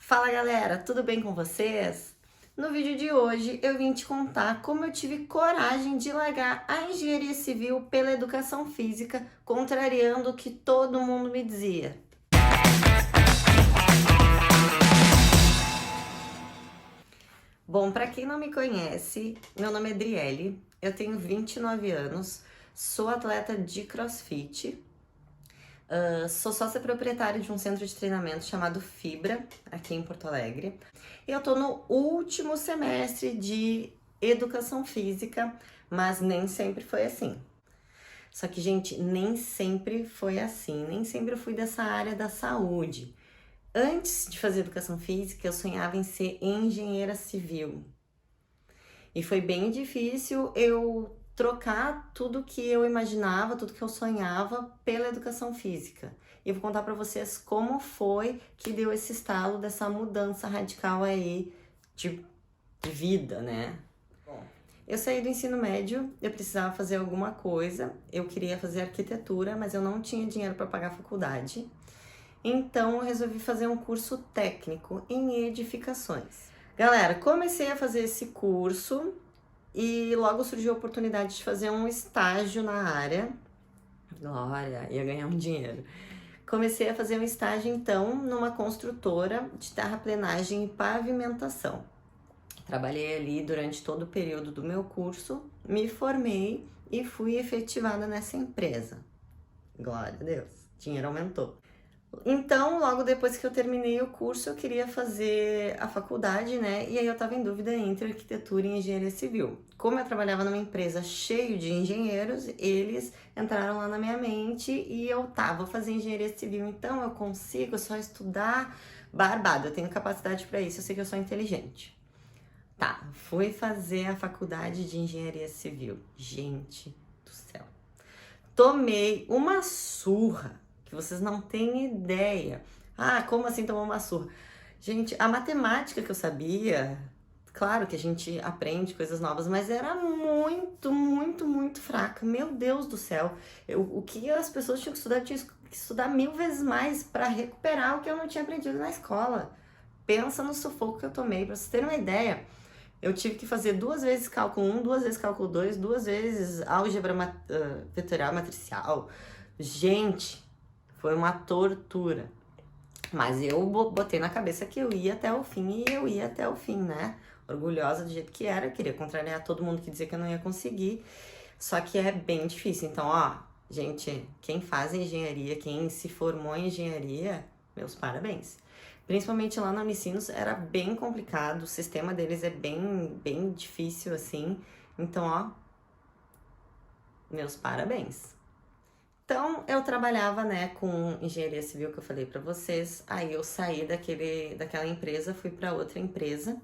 Fala galera, tudo bem com vocês? No vídeo de hoje eu vim te contar como eu tive coragem de largar a engenharia civil pela educação física, contrariando o que todo mundo me dizia. Bom, para quem não me conhece, meu nome é Adriele, eu tenho 29 anos, sou atleta de CrossFit. Sou sócia proprietária de um centro de treinamento chamado Fibra, aqui em Porto Alegre. E eu tô no último semestre de educação física, mas nem sempre foi assim. Só que, gente, nem sempre foi assim, nem sempre eu fui dessa área da saúde. Antes de fazer educação física, eu sonhava em ser engenheira civil. E foi bem difícil eu trocar tudo que eu imaginava, tudo que eu sonhava pela educação física. E eu vou contar para vocês como foi que deu esse estalo dessa mudança radical aí de vida, né? Bom, eu saí do ensino médio, eu precisava fazer alguma coisa, eu queria fazer arquitetura, mas eu não tinha dinheiro para pagar a faculdade. Então eu resolvi fazer um curso técnico em edificações. Galera, comecei a fazer esse curso e logo surgiu a oportunidade de fazer um estágio na área. Glória, ia ganhar um dinheiro. Comecei a fazer um estágio então numa construtora de terraplenagem e pavimentação. Trabalhei ali durante todo o período do meu curso, me formei e fui efetivada nessa empresa. Glória a Deus, dinheiro aumentou. Então, logo depois que eu terminei o curso, eu queria fazer a faculdade, né? E aí eu tava em dúvida entre arquitetura e engenharia civil. Como eu trabalhava numa empresa cheio de engenheiros, eles entraram lá na minha mente e eu vou fazer engenharia civil, então eu consigo só estudar barbado, eu tenho capacidade para isso, eu sei que eu sou inteligente. Tá, fui fazer a faculdade de engenharia civil. Gente do céu. Tomei uma surra que vocês não têm ideia. Ah, como assim tomar uma surra? Gente, a matemática que eu sabia, claro que a gente aprende coisas novas, mas era muito fraca. Meu Deus do céu. O que as pessoas tinham que estudar, eu tinha que estudar 1000 vezes mais para recuperar o que eu não tinha aprendido na escola. Pensa no sufoco que eu tomei, para vocês terem uma ideia. Eu tive que fazer 2 vezes cálculo 1, 2 vezes cálculo 2, 2 vezes álgebra vetorial matricial. Gente, foi uma tortura. Mas eu botei na cabeça que eu ia até o fim e eu ia até o fim, né? Orgulhosa do jeito que era, queria contrariar todo mundo que dizia que eu não ia conseguir. Só que é bem difícil. Então, ó, gente, quem faz engenharia, quem se formou em engenharia, meus parabéns. Principalmente lá na Unicinos era bem complicado, o sistema deles é bem difícil assim. Então, ó, meus parabéns. Então, eu trabalhava, né, com engenharia civil que eu falei pra vocês. Aí eu saí daquela empresa, fui pra outra empresa.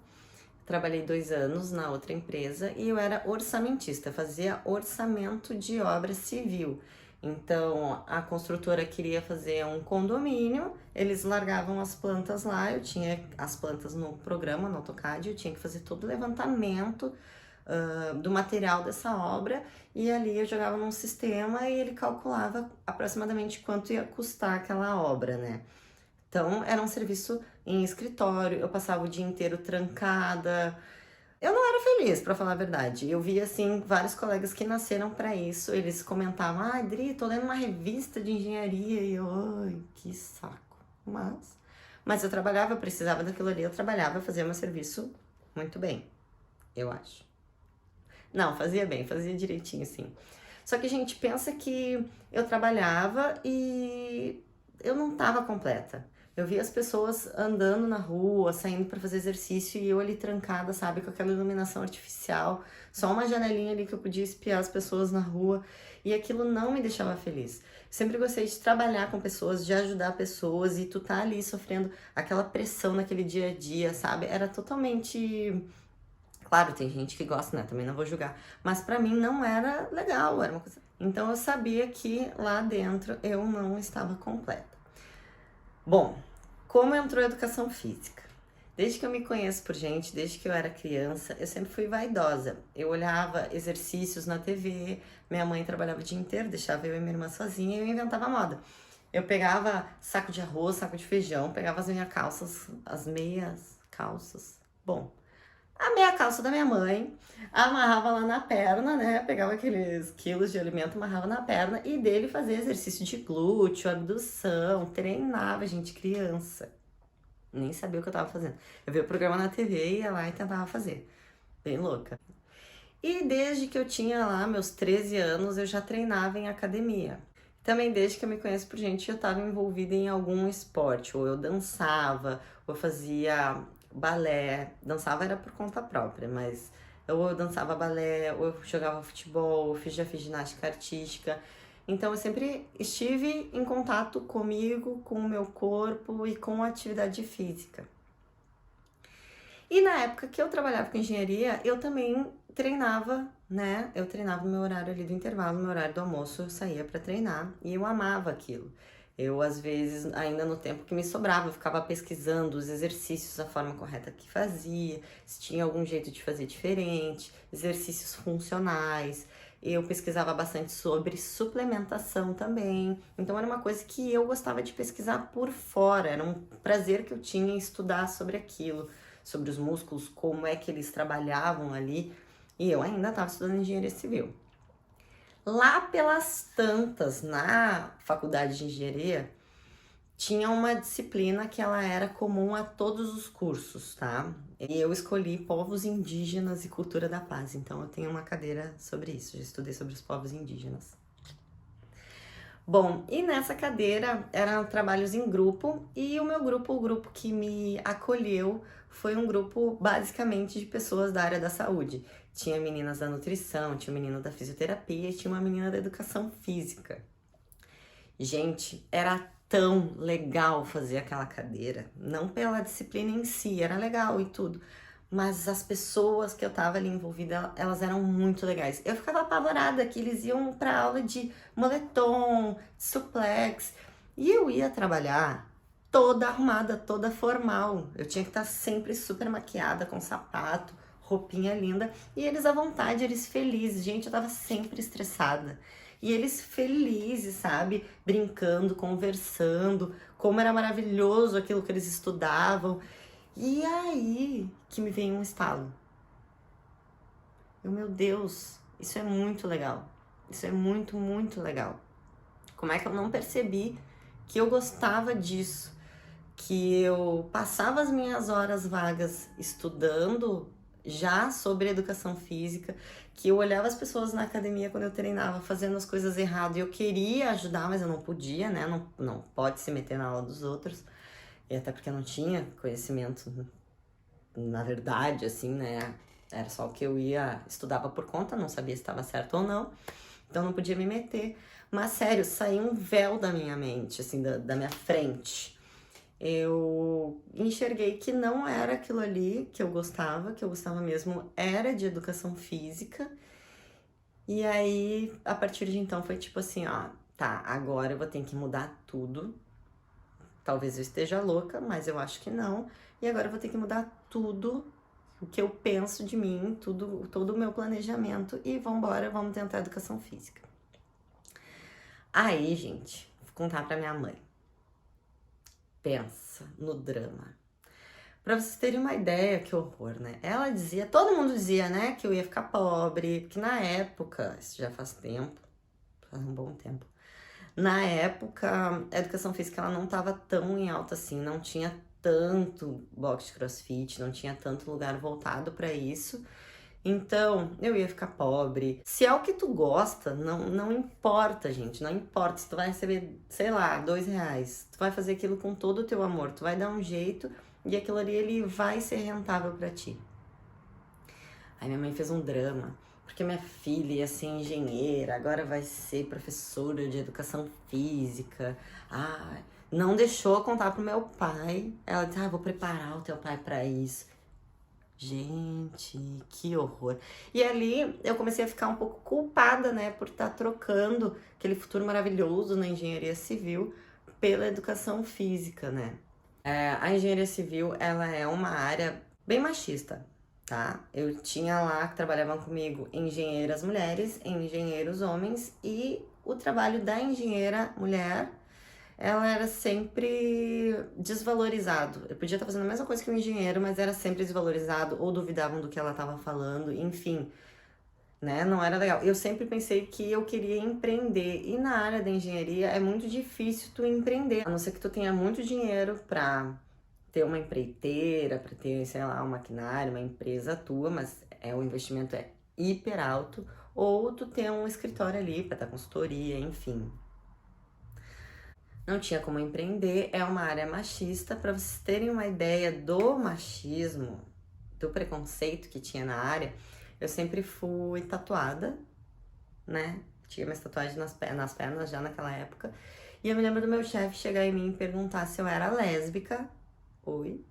Trabalhei 2 anos na outra empresa e eu era orçamentista, fazia orçamento de obra civil. Então, a construtora queria fazer um condomínio, eles largavam as plantas lá, eu tinha as plantas no programa, no AutoCAD, eu tinha que fazer todo o levantamento do material dessa obra e ali eu jogava num sistema e ele calculava aproximadamente quanto ia custar aquela obra, né? Então, era um serviço em escritório, eu passava o dia inteiro trancada. Eu não era feliz, pra falar a verdade. Eu vi, assim, vários colegas que nasceram pra isso. Eles comentavam, ah, Adri, tô lendo uma revista de engenharia. E eu, ai, que saco. Mas eu trabalhava, eu precisava daquilo ali. Eu trabalhava, eu fazia meu serviço muito bem, eu acho. Não, fazia bem, fazia direitinho, sim. Só que a gente pensa que eu trabalhava e eu não tava completa. Eu via as pessoas andando na rua, saindo para fazer exercício e eu ali trancada, sabe, com aquela iluminação artificial, só uma janelinha ali que eu podia espiar as pessoas na rua e aquilo não me deixava feliz. Sempre gostei de trabalhar com pessoas, de ajudar pessoas e tu tá ali sofrendo aquela pressão naquele dia a dia, sabe? Era totalmente. Claro, tem gente que gosta, né? Também não vou julgar. Mas pra mim não era legal, era uma coisa. Então eu sabia que lá dentro eu não estava completa. Bom, como entrou a educação física? Desde que eu me conheço por gente, desde que eu era criança, eu sempre fui vaidosa. Eu olhava exercícios na TV, minha mãe trabalhava o dia inteiro, deixava eu e minha irmã sozinha e eu inventava moda. Eu pegava saco de arroz, saco de feijão, pegava as meias calças. Bom, a meia calça da minha mãe, amarrava lá na perna, né? Pegava aqueles quilos de alimento, amarrava na perna e dele fazia exercício de glúteo, abdução, treinava, gente, criança. Nem sabia o que eu tava fazendo. Eu via o programa na TV, ia lá e tentava fazer. Bem louca. E desde que eu tinha lá meus 13 anos, eu já treinava em academia. Também desde que eu me conheço por gente, eu estava envolvida em algum esporte, ou eu dançava, ou eu fazia balé. Dançava era por conta própria, mas ou eu dançava balé, ou eu jogava futebol, já fiz ginástica artística. Então eu sempre estive em contato comigo, com o meu corpo e com a atividade física. E na época que eu trabalhava com engenharia, eu também treinava, né? Eu treinava no meu horário ali do intervalo, no meu horário do almoço, eu saía para treinar e eu amava aquilo. Eu, às vezes, ainda no tempo que me sobrava, eu ficava pesquisando os exercícios, a forma correta que fazia, se tinha algum jeito de fazer diferente, exercícios funcionais. Eu pesquisava bastante sobre suplementação também. Então, era uma coisa que eu gostava de pesquisar por fora, era um prazer que eu tinha em estudar sobre aquilo, sobre os músculos, como é que eles trabalhavam ali. E eu ainda estava estudando engenharia civil. Lá pelas tantas, na faculdade de engenharia, tinha uma disciplina que ela era comum a todos os cursos, tá? E eu escolhi povos indígenas e cultura da paz. Então eu tenho uma cadeira sobre isso, já estudei sobre os povos indígenas. Bom, e nessa cadeira eram trabalhos em grupo e o meu grupo, o grupo que me acolheu, foi um grupo basicamente de pessoas da área da saúde. Tinha meninas da nutrição, tinha um menino da fisioterapia e tinha uma menina da educação física. Gente, era tão legal fazer aquela cadeira, não pela disciplina em si, era legal e tudo, mas as pessoas que eu tava ali envolvida, elas eram muito legais. Eu ficava apavorada que eles iam pra aula de moletom, suplex, e eu ia trabalhar toda arrumada, toda formal. Eu tinha que estar sempre super maquiada, com sapato, roupinha linda, e eles à vontade, eles felizes. Gente, eu tava sempre estressada. E eles felizes, sabe? Brincando, conversando, como era maravilhoso aquilo que eles estudavam. E aí que me veio um estalo. Meu Deus, isso é muito legal. Isso é muito, muito legal. Como é que eu não percebi que eu gostava disso? Que eu passava as minhas horas vagas estudando já sobre educação física, que eu olhava as pessoas na academia quando eu treinava fazendo as coisas errado e eu queria ajudar, mas eu não podia, né? Não pode se meter na aula dos outros. E até porque eu não tinha conhecimento, na verdade, assim, né? Era só o que eu estudava por conta, não sabia se estava certo ou não. Então não podia me meter. Mas sério, saiu um véu da minha mente, assim, da minha frente. Eu enxerguei que não era aquilo ali que eu gostava mesmo, era de educação física. E aí, a partir de então, foi tipo assim, ó, tá, agora eu vou ter que mudar tudo. Talvez eu esteja louca, mas eu acho que não. E agora eu vou ter que mudar tudo o que eu penso de mim, todo o meu planejamento e vambora, vamos tentar educação física. Aí, gente, vou contar pra minha mãe. Pensa no drama. Pra vocês terem uma ideia, que horror, né? Ela dizia, todo mundo dizia, né, que eu ia ficar pobre, que na época, isso já faz tempo, faz um bom tempo. Na época, a educação física ela não estava tão em alta assim, não tinha tanto box de crossfit, não tinha tanto lugar voltado para isso. Então, eu ia ficar pobre. Se é o que tu gosta, não importa, gente. Não importa se tu vai receber, sei lá, R$2. Tu vai fazer aquilo com todo o teu amor. Tu vai dar um jeito e aquilo ali, ele vai ser rentável pra ti. Aí minha mãe fez um drama. Porque minha filha ia ser engenheira, agora vai ser professora de educação física. Ah, não deixou contar pro meu pai. Ela disse, vou preparar o teu pai pra isso. Gente, que horror. E ali eu comecei a ficar um pouco culpada, né, por estar trocando aquele futuro maravilhoso na engenharia civil pela educação física, né. A engenharia civil, ela é uma área bem machista, tá? Eu tinha lá que trabalhavam comigo engenheiras mulheres, engenheiros homens e o trabalho da engenheira mulher ela era sempre desvalorizado. Eu podia estar fazendo a mesma coisa que o engenheiro, mas era sempre desvalorizado, ou duvidavam do que ela estava falando, enfim, né? Não era legal. Eu sempre pensei que eu queria empreender, e na área da engenharia é muito difícil tu empreender, a não ser que tu tenha muito dinheiro pra ter uma empreiteira, pra ter, sei lá, um maquinário, uma empresa tua, mas o investimento é hiper alto, ou tu ter um escritório ali pra dar consultoria, enfim. Não tinha como empreender, é uma área machista. Para vocês terem uma ideia do machismo, do preconceito que tinha na área, eu sempre fui tatuada, né? Tinha minhas tatuagens nas pernas já naquela época. E eu me lembro do meu chefe chegar em mim e perguntar se eu era lésbica. Oi?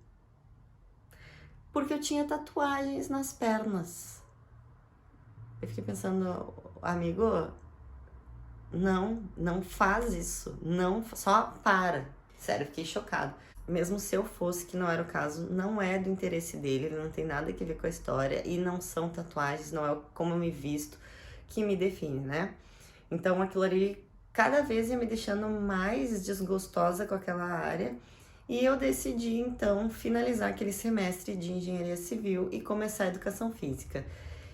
Porque eu tinha tatuagens nas pernas. Eu fiquei pensando, amigo, não faz isso. Não, só para. Sério, fiquei chocado. Mesmo se eu fosse, que não era o caso, não é do interesse dele, ele não tem nada a ver com a história e não são tatuagens, não é como eu me visto que me define, né? Então aquilo ali cada vez ia me deixando mais desgostosa com aquela área e eu decidi então finalizar aquele semestre de engenharia civil e começar a educação física.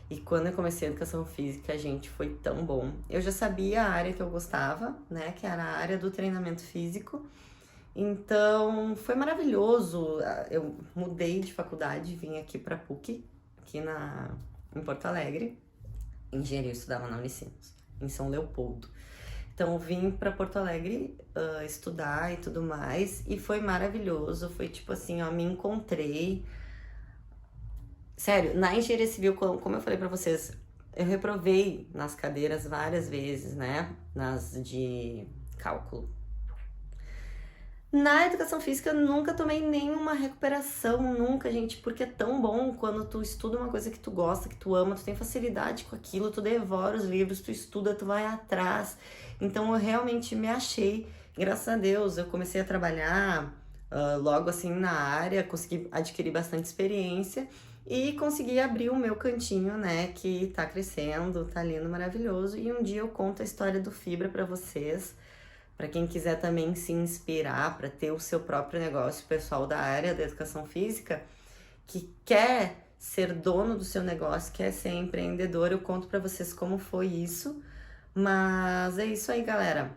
E quando eu comecei a educação física, gente, foi tão bom. Eu já sabia a área que eu gostava, né, que era a área do treinamento físico. Então, foi maravilhoso. Eu mudei de faculdade, vim aqui para PUC, em Porto Alegre. Engenharia eu estudava na Unicinos, em São Leopoldo. Então, vim para Porto Alegre estudar e tudo mais, e foi maravilhoso. Foi tipo assim, ó, me encontrei. Sério, na engenharia civil, como eu falei para vocês, eu reprovei nas cadeiras várias vezes, né? Nas de cálculo. Na educação física eu nunca tomei nenhuma recuperação, nunca, gente, porque é tão bom quando tu estuda uma coisa que tu gosta, que tu ama, tu tem facilidade com aquilo, tu devora os livros, tu estuda, tu vai atrás. Então eu realmente me achei, graças a Deus, eu comecei a trabalhar logo assim na área, consegui adquirir bastante experiência e consegui abrir o meu cantinho, né, que tá crescendo, tá lindo, maravilhoso. E um dia eu conto a história do Fibra pra vocês. Para quem quiser também se inspirar para ter o seu próprio negócio, pessoal da área da educação física, que quer ser dono do seu negócio, quer ser empreendedor, eu conto para vocês como foi isso. Mas é isso aí, galera.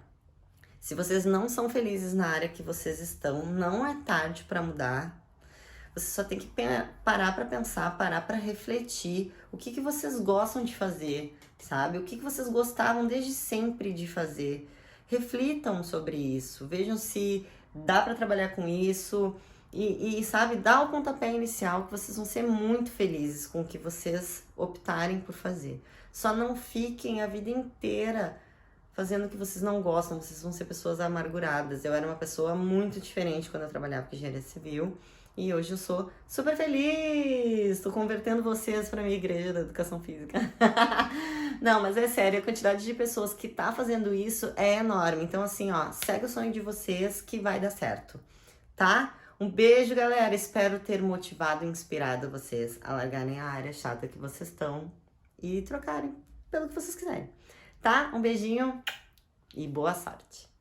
Se vocês não são felizes na área que vocês estão, não é tarde para mudar. Você só tem que parar para pensar, parar para refletir o que vocês gostam de fazer, sabe? O que vocês gostavam desde sempre de fazer. Reflitam sobre isso, vejam se dá para trabalhar com isso sabe, dá o pontapé inicial que vocês vão ser muito felizes com o que vocês optarem por fazer. Só não fiquem a vida inteira fazendo o que vocês não gostam, vocês vão ser pessoas amarguradas. Eu era uma pessoa muito diferente quando eu trabalhava com engenharia civil. E hoje eu sou super feliz! Tô convertendo vocês pra minha igreja da educação física. Não, mas é sério, a quantidade de pessoas que tá fazendo isso é enorme. Então, assim, ó, segue o sonho de vocês que vai dar certo, tá? Um beijo, galera! Espero ter motivado e inspirado vocês a largarem a área chata que vocês estão e trocarem pelo que vocês quiserem, tá? Um beijinho e boa sorte!